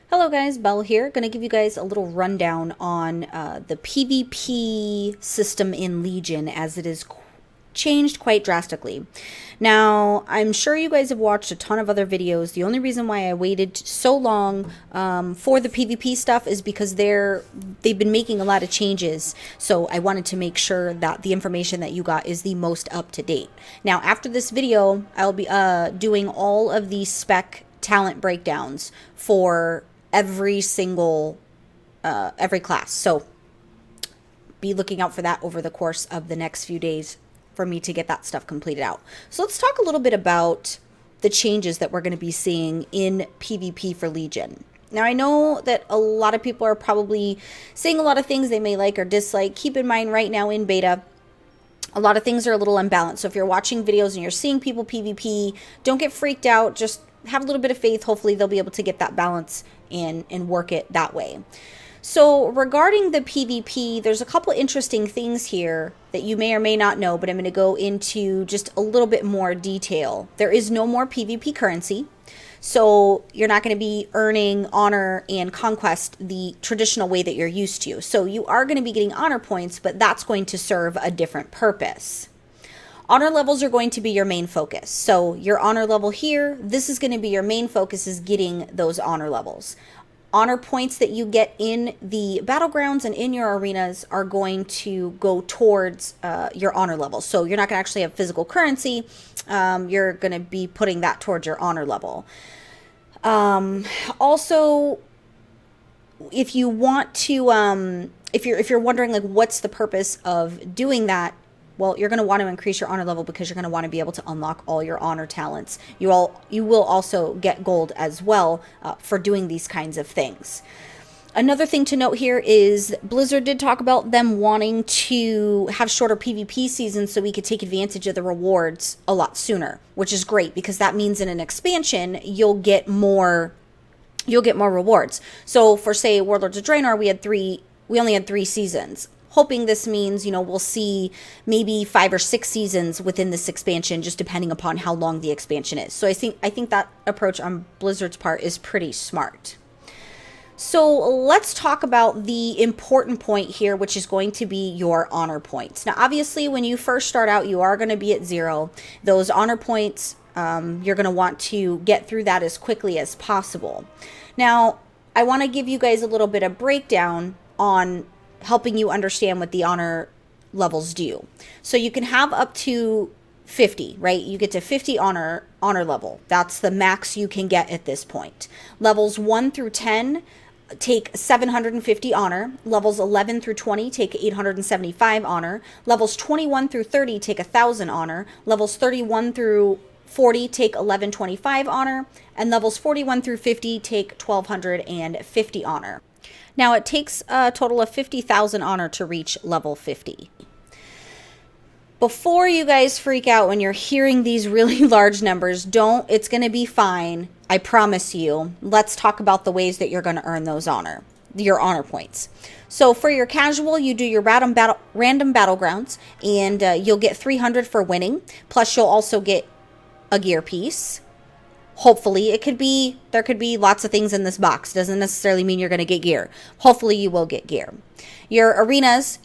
Hello guys, Belle here. Going to give you guys a little rundown on the PvP system in Legion as it is changed quite drastically. Now, I'm sure you guys have watched a ton of other videos. The only reason why I waited so long for the PvP stuff is because they've been making a lot of changes. So I wanted to make sure that the information that you got is the most up to date. Now, after this video, I'll be doing all of the spec talent breakdowns for every single every class. So be looking out for that over the course of the next few days for me to get that stuff completed out. So let's talk a little bit about the changes that we're going to be seeing in PvP for Legion. Now, I know that a lot of people are probably saying a lot of things they may like or dislike. Keep in mind right now in beta, a lot of things are a little unbalanced. So if you're watching videos and you're seeing people PvP, don't get freaked out. Just have a little bit of faith. Hopefully they'll be able to get that balance and work it that way. So regarding the PvP, there's a couple interesting things here that you may or may not know, but I'm going to go into just a little bit more detail. There is no more PvP currency. So you're not going to be earning honor and conquest the traditional way that you're used to. So you are going to be getting honor points, but that's going to serve a different purpose. Honor levels are going to be your main focus. So your honor level here, this is going to be your main focus, is getting those honor levels. Honor points that you get in the battlegrounds and in your arenas are going to go towards your honor level. So you're not going to actually have physical currency. You're going to be putting that towards your honor level. Also, if you want to, if you're wondering like what's the purpose of doing that, well, you're going to want to increase your honor level because you're going to want to be able to unlock all your honor talents. You will also get gold as well for doing these kinds of things. Another thing to note here is Blizzard did talk about them wanting to have shorter PvP seasons so we could take advantage of the rewards a lot sooner, which is great because that means in an expansion you'll get more rewards. So for say Warlords of Draenor, we only had 3 seasons. Hoping this means, we'll see maybe 5 or 6 seasons within this expansion, just depending upon how long the expansion is. So I think that approach on Blizzard's part is pretty smart. So let's talk about the important point here, which is going to be your honor points. Now, obviously, when you first start out, you are going to be at 0. Those honor points, you're going to want to get through that as quickly as possible. Now, I want to give you guys a little bit of breakdown on helping you understand what the honor levels do. So you can have up to 50, right? You get to 50 honor level. That's the max you can get at this point. Levels 1 through 10 take 750 honor. Levels 11 through 20 take 875 honor. Levels 21 through 30 take 1,000 honor. Levels 31 through 40 take 1125 honor. And levels 41 through 50 take 1,250 honor. Now, it takes a total of 50,000 honor to reach level 50. Before you guys freak out when you're hearing these really large numbers, it's going to be fine. I promise you. Let's talk about the ways that you're going to earn your honor points. So for your casual, you do your random battlegrounds, and you'll get 300 for winning. Plus, you'll also get a gear piece. Hopefully, there could be lots of things in this box. Doesn't necessarily mean you're going to get gear. Hopefully, you will get gear. Your arenas,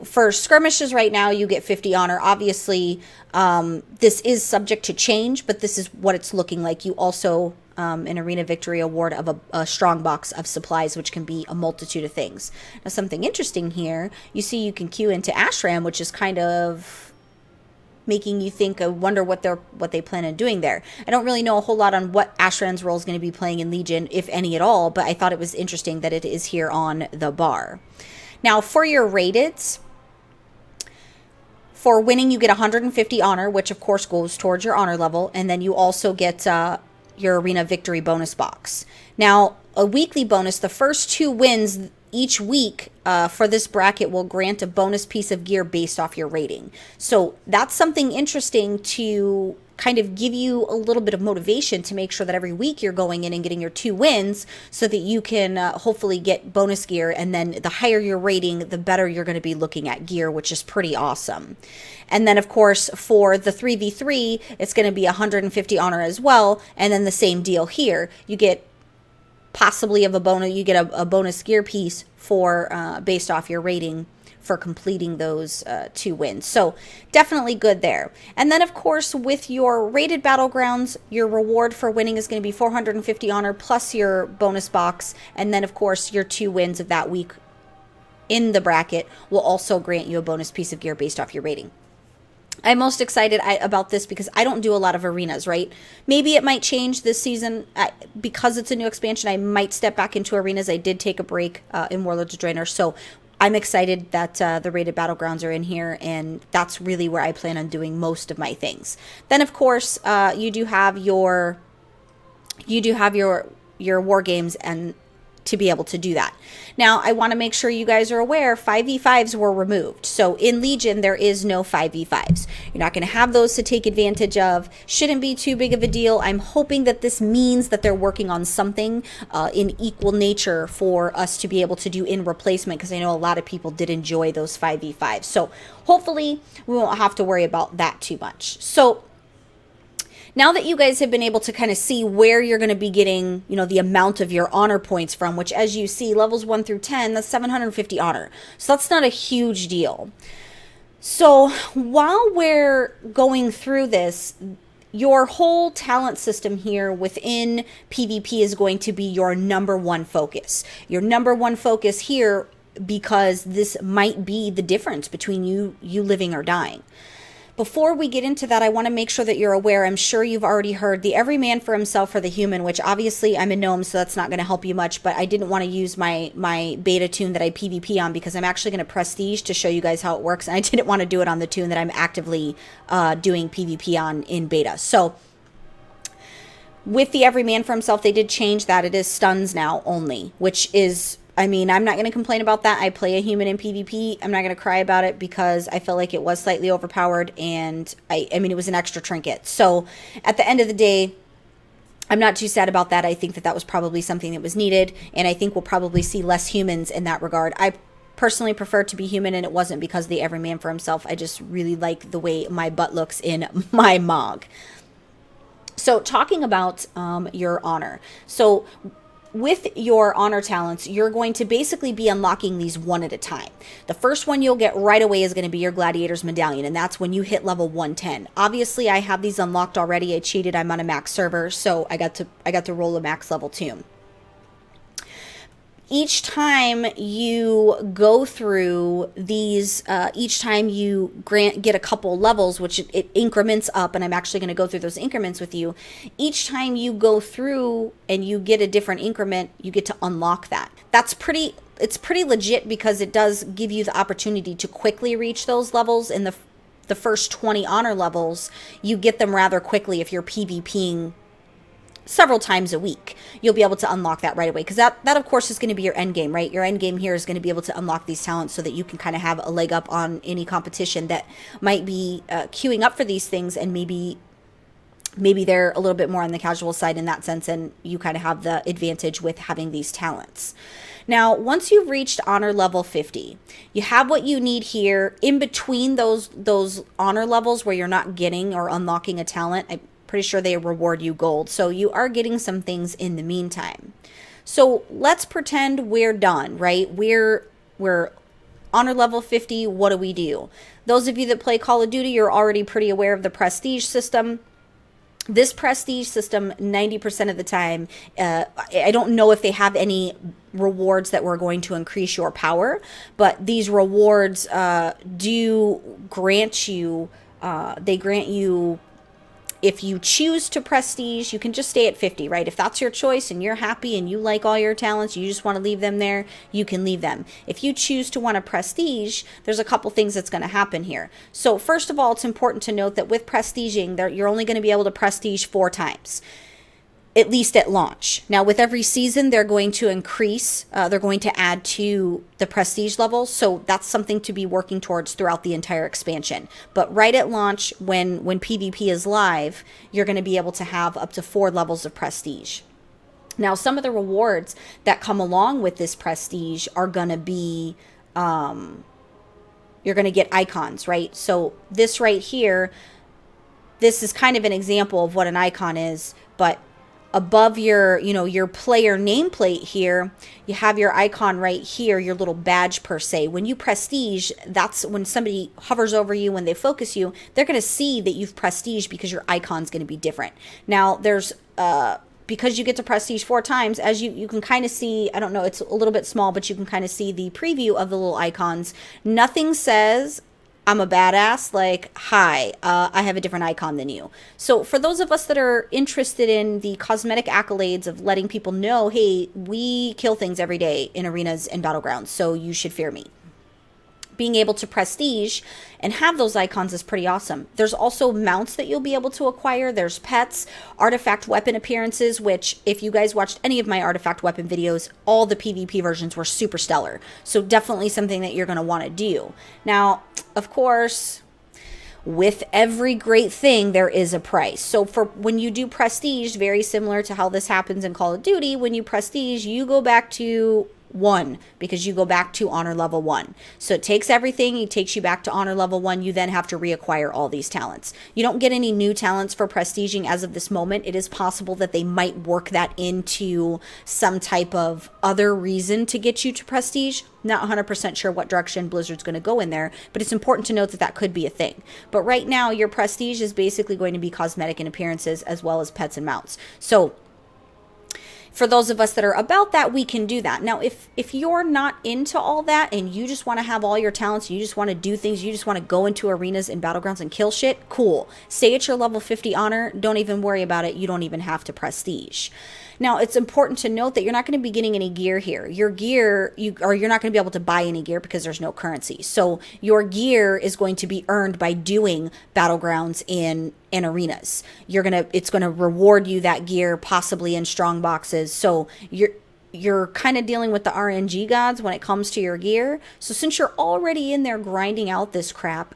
for skirmishes right now, you get 50 honor. Obviously, this is subject to change, but this is what it's looking like. You also, an arena victory award of a strong box of supplies, which can be a multitude of things. Now, something interesting here, you see you can queue into Ashram, which is kind of making you think, I wonder what they plan on doing there. I don't really know a whole lot on what Ashran's role is going to be playing in Legion, if any at all, but I thought it was interesting that it is here on the bar. Now, for your rateds, for winning, you get 150 honor, which of course goes towards your honor level, and then you also get your arena victory bonus box. Now, a weekly bonus, the first 2 wins each week for this bracket will grant a bonus piece of gear based off your rating. So that's something interesting to kind of give you a little bit of motivation to make sure that every week you're going in and getting your 2 wins so that you can hopefully get bonus gear. And then the higher your rating, the better you're going to be looking at gear, which is pretty awesome. And then, of course, for the 3v3, it's going to be 150 honor as well. And then the same deal here. You get possibly of a bonus. You get a bonus gear piece for based off your rating for completing those 2 wins. So definitely good there. And then, of course, with your rated battlegrounds, your reward for winning is going to be 450 honor plus your bonus box. And then, of course, your 2 wins of that week in the bracket will also grant you a bonus piece of gear based off your rating. I'm most excited about this because I don't do a lot of arenas, right? Maybe it might change this season because it's a new expansion. I might step back into arenas. I did take a break in Warlords of Draenor, so I'm excited that the rated battlegrounds are in here, and that's really where I plan on doing most of my things. Then, of course, you do have your war games and to be able to do that. Now, I want to make sure you guys are aware 5v5s were removed. So in Legion, there is no 5v5s. You're not going to have those to take advantage of. Shouldn't be too big of a deal. I'm hoping that this means that they're working on something in equal nature for us to be able to do in replacement, because I know a lot of people did enjoy those 5v5s. So hopefully we won't have to worry about that too much. So now that you guys have been able to kind of see where you're going to be getting, the amount of your honor points from, which as you see, levels 1 through 10, that's 750 honor. So that's not a huge deal. So while we're going through this, your whole talent system here within PvP is going to be your number 1 focus. Your number 1 focus here, because this might be the difference between you living or dying. Before we get into that, I want to make sure that you're aware. I'm sure you've already heard the every man for himself for the human, which obviously I'm a gnome, so that's not going to help you much, but I didn't want to use my beta tune that I PvP on because I'm actually going to prestige to show you guys how it works, and I didn't want to do it on the tune that I'm actively doing PvP on in beta. So with the every man for himself, they did change that. It is stuns now only, which is, I'm not going to complain about that. I play a human in PvP. I'm not going to cry about it because I feel like it was slightly overpowered, and it was an extra trinket. So at the end of the day, I'm not too sad about that. I think that was probably something that was needed, and I think we'll probably see less humans in that regard. I personally prefer to be human, and it wasn't because of the every man for himself. I just really like the way my butt looks in my Mog. So talking about your honor. So with your honor talents, you're going to basically be unlocking these one at a time. The first one you'll get right away is going to be your Gladiator's Medallion, and that's when you hit level 110. Obviously, I have these unlocked already. I cheated. I'm on a max server, so I got to roll a max level too. Each time you go through these, each time you get a couple levels, which it increments up, and I'm actually going to go through those increments with you. Each time you go through and you get a different increment, you get to unlock that. It's pretty legit because it does give you the opportunity to quickly reach those levels. In the first 20 honor levels, you get them rather quickly if you're PvPing several times a week. You'll be able to unlock that right away, because that of course is going to be your end game, right? Your end game here is going to be able to unlock these talents so that you can kind of have a leg up on any competition that might be queuing up for these things, and maybe they're a little bit more on the casual side in that sense, and you kind of have the advantage with having these talents. Now, once you've reached honor level 50, you have what you need here in between those honor levels where you're not getting or unlocking a talent. I'm pretty sure they reward you gold, so you are getting some things in the meantime. So let's pretend we're done, right? We're honor level 50. What do we do? Those of you that play Call of Duty, you're already pretty aware of the prestige system. This prestige system, 90% of the time, I don't know if they have any rewards that were going to increase your power, but these rewards do grant you, if you choose to prestige, you can just stay at 50, right? If that's your choice and you're happy and you like all your talents, you just want to leave them there, you can leave them. If you choose to want to prestige, there's a couple things that's going to happen here. So first of all, it's important to note that with prestiging, you're only going to be able to prestige 4 times, at least at launch. Now, with every season, they're going to increase, they're going to add to the prestige level, so that's something to be working towards throughout the entire expansion. But right at launch, when PvP is live, you're going to be able to have up to 4 levels of prestige. Now, some of the rewards that come along with this prestige are going to be, you're going to get icons, right? So this right here, this is kind of an example of what an icon is, but above your, you know, your player nameplate here, you have your icon right here, your little badge per se. When you prestige, that's when somebody hovers over you, when they focus you, they're going to see that you've prestige because your icon's going to be different. Now, there's because you get to prestige 4 times, as you can kind of see, I don't know, it's a little bit small, but you can kind of see the preview of the little icons. Nothing says I'm a badass, like, hi, I have a different icon than you. So for those of us that are interested in the cosmetic accolades of letting people know, hey, we kill things every day in arenas and battlegrounds, so you should fear me. Being able to prestige and have those icons is pretty awesome. There's also mounts that you'll be able to acquire. There's pets, artifact weapon appearances, which if you guys watched any of my artifact weapon videos, all the PvP versions were super stellar. So definitely something that you're going to want to do. Now, of course, with every great thing, there is a price. So for when you do prestige, very similar to how this happens in Call of Duty, when you prestige, you go back to 1 because you go back to honor level 1. So it takes everything, it takes you back to honor level 1. You then have to reacquire all these talents. You don't get any new talents for prestiging as of this moment. It is possible that they might work that into some type of other reason to get you to prestige. Not 100% sure what direction Blizzard's going to go in there, but it's important to note that that could be a thing. But right now, your prestige is basically going to be cosmetic and appearances as well as pets and mounts. So for those of us that are about that, we can do that. Now, if you're not into all that and you just want to have all your talents, you just want to do things, you just want to go into arenas and battlegrounds and kill shit, cool. Stay at your level 50 honor. Don't even worry about it. You don't even have to prestige. Now, it's important to note that you're not going to be getting any gear here. Your gear, you're not going to be able to buy any gear because there's no currency. So your gear is going to be earned by doing battlegrounds in arenas. It's going to reward you that gear, possibly in strong boxes. So you're kind of dealing with the RNG gods when it comes to your gear. So since you're already in there grinding out this crap,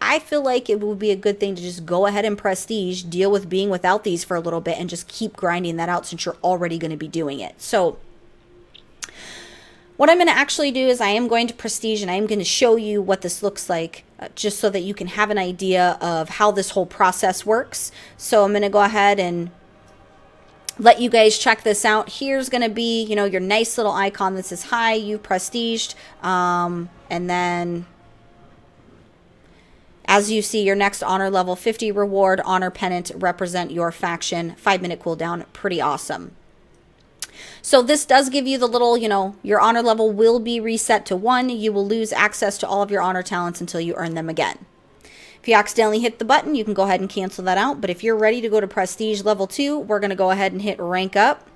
I feel like it would be a good thing to just go ahead and prestige, deal with being without these for a little bit, and just keep grinding that out since you're already going to be doing it. So what I'm going to actually do is I am going to prestige and I am going to show you what this looks like, just so that you can have an idea of how this whole process works. So I'm going to go ahead and let you guys check this out. Here's going to be, you know, your nice little icon that says, hi, you prestiged. And then as you see, your next honor level 50 reward, honor pennant, represent your faction, 5-minute cooldown, pretty awesome. So this does give you the little, you know, your honor level will be reset to 1. You will lose access to all of your honor talents until you earn them again. If you accidentally hit the button, you can go ahead and cancel that out. But if you're ready to go to prestige level 2, we're going to go ahead and hit rank up.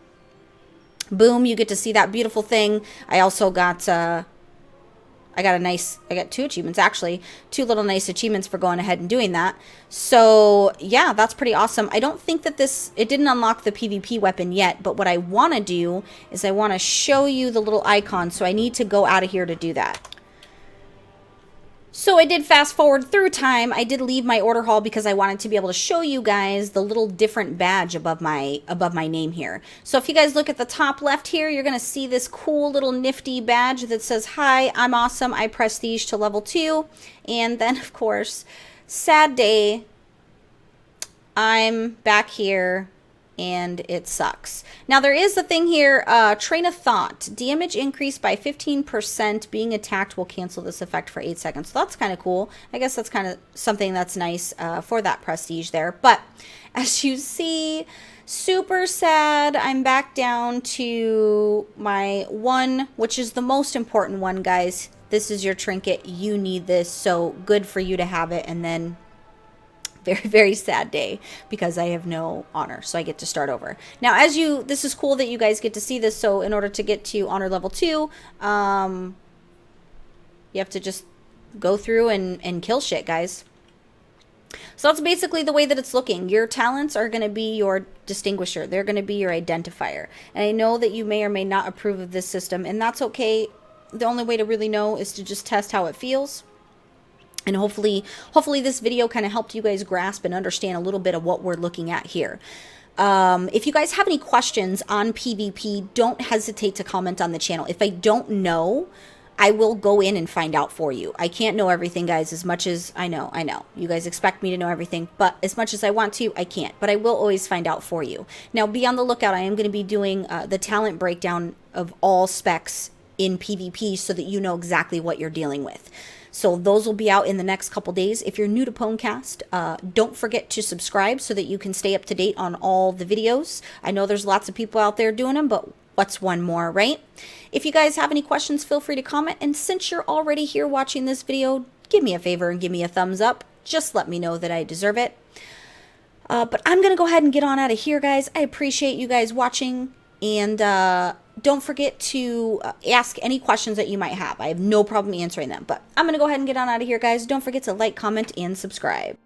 Boom, you get to see that beautiful thing. I also got I got 2 achievements, actually. 2 little nice achievements for going ahead and doing that. So, yeah, that's pretty awesome. I don't think that it didn't unlock the PvP weapon yet, but what I want to do is I want to show you the little icon, so I need to go out of here to do that. So I did fast forward through time. I did leave my order hall because I wanted to be able to show you guys the little different badge above my name here. So if you guys look at the top left here, you're going to see this cool little nifty badge that says, hi, I'm awesome. I prestige to level 2. And then, of course, sad day, I'm back here and it sucks. Now there is the thing here, train of thought. Damage increased by 15%. Being attacked will cancel this effect for 8 seconds. So that's kind of cool. I guess that's kind of something that's nice for that prestige there. But as you see, super sad. I'm back down to my 1, which is the most important one, guys. This is your trinket. You need this. So good for you to have it. And then very, very sad day because I have no honor, so I get to start over. Now, this is cool that you guys get to see this. So in order to get to honor level 2, you have to just go through and kill shit, guys. So that's basically the way that it's looking. Your talents are going to be your distinguisher. They're going to be your identifier. And I know that you may or may not approve of this system, and that's okay. The only way to really know is to just test how it feels. And hopefully this video kind of helped you guys grasp and understand a little bit of what we're looking at here. If you guys have any questions on PvP, don't hesitate to comment on the channel. If I don't know I will go in and find out for you. I can't know everything, guys, as much as I know. You guys expect me to know everything, but as much as I want to, I can't. But I will always find out for you. Now, be on the lookout. I am going to be doing the talent breakdown of all specs in PvP so that you know exactly what you're dealing with. So those will be out in the next couple days. If you're new to PWNCAST, don't forget to subscribe so that you can stay up to date on all the videos. I know there's lots of people out there doing them, but what's one more, right? If you guys have any questions, feel free to comment. And since you're already here watching this video, give me a favor and give me a thumbs up. Just let me know that I deserve it. But I'm going to go ahead and get on out of here, guys. I appreciate you guys watching. And don't forget to ask any questions that you might have. I have no problem answering them. But I'm going to go ahead and get on out of here, guys. Don't forget to like, comment, and subscribe.